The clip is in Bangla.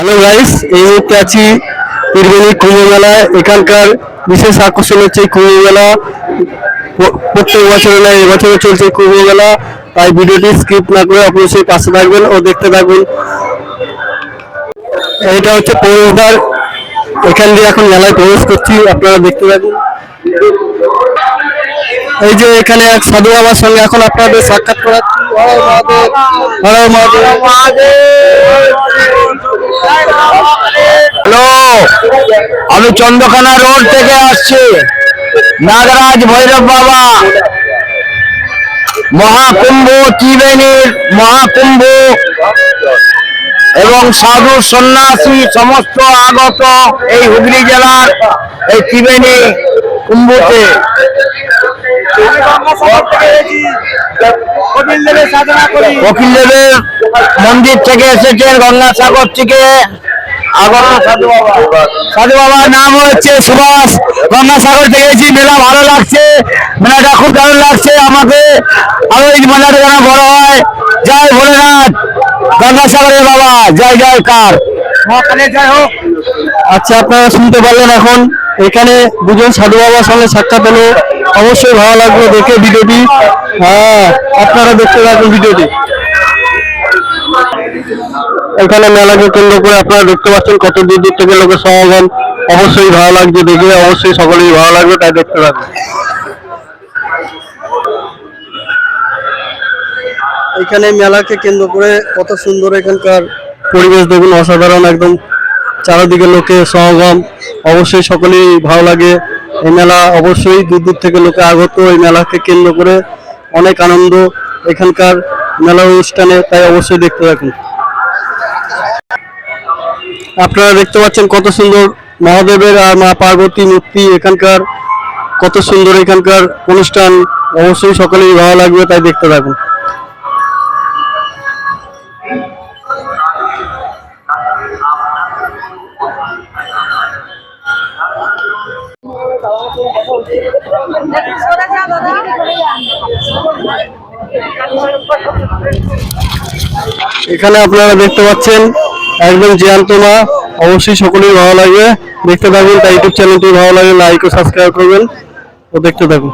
হ্যালো গাইস, এই মুহূর্তে আছি ত্রিবেণী কুম্ভ মেলায়। এখানকার বিশেষ আকর্ষণ হচ্ছে কুম্ভ মেলা। প্রত্যেক বছর নয়, এবছরও চলছে কুম্ভ মেলা। তাই ভিডিওটি স্কিপ না করে অবশ্যই পাশে থাকবেন ও দেখতে থাকবেন। এইটা হচ্ছে প্রবেশদ্বার, এখান দিয়ে এখন মেলায় প্রবেশ করছি, আপনারা দেখতে থাকুন। এই যে এখানে এক সাধু বাবার সঙ্গে এখন আপনাদের সাক্ষাৎ করাচ্ছি। হ্যালো, আমি চন্দ্রখানা রোড থেকে আসছি। নাগরাজ ভৈরব বাবা মহাকুম্ভ, ত্রিবেণীর মহাকুম্ভ এবং সাধু সন্ন্যাসী সমস্ত আগত এই হুগলি জেলার এই ত্রিবেণী কুম্ভতে। কপিলদেবের মন্দির থেকে এসেছেন, গঙ্গাসাগর থেকে আগত সাধু বাবার নাম হচ্ছে সুভাষ। গঙ্গাসাগর থেকে এসেছি, মেলা ভালো লাগছে, মেলাটা খুব দারুণ লাগছে আমাকে। আরো এই মেলাটা যেন বড় হয়। জয় ভোলেনাথ, গঙ্গাসাগরের বাবা, জয় জয়কার, মহাকালের জয় হোক। আচ্ছা, আপনারা শুনতে পারলেন এখন এখানে দুজন সাধু বাবার সঙ্গে সাক্ষাৎ হলো। অবশ্যই ভালো লাগবে দেখে ভিডিওটি। হ্যাঁ, আপনারা দেখতে থাকুন ভিডিওটি। এখানে মেলাকে কেন্দ্র করে আপনারা দেখতে পাচ্ছেন কত দূর দূর থেকে লোকের সমাগম। অবশ্যই ভালো লাগছে দেখে, অবশ্যই সকলেই ভালো লাগবে, তাই দেখতে থাকুন। এখানে মেলাকে কেন্দ্র করে কত সুন্দর এখানকার পরিবেশ দেখুন, অসাধারণ একদম। চারিদিকে লোকের সমাগম, অবশ্যই সকলেই ভালো লাগে। এই মেলা অবশ্যই দূর দূর থেকে লোকে আগত। এই মেলাকে কেন্দ্র করে অনেক আনন্দ এখানকার মেলা অনুষ্ঠানে, তাই অবশ্যই দেখতে থাকুন। আপনারা দেখতে পাচ্ছেন কত সুন্দর মহাদেবের আর মা পার্বতী মূর্তি। এখানকার কত সুন্দর এখানকার অনুষ্ঠান, অবশ্যই সকলেই ভালো লাগবে, তাই দেখতে থাকুন। এখানে আপনারা দেখতে পাচ্ছেন একদম জ্যান্ত মা, অবশ্যই সকলেই ভালো লাগবে, দেখতে থাকুন। তাই ইউটিউব চ্যানেলটি ভালো লাগে লাইক ও সাবস্ক্রাইব করবেন ও দেখতে থাকুন।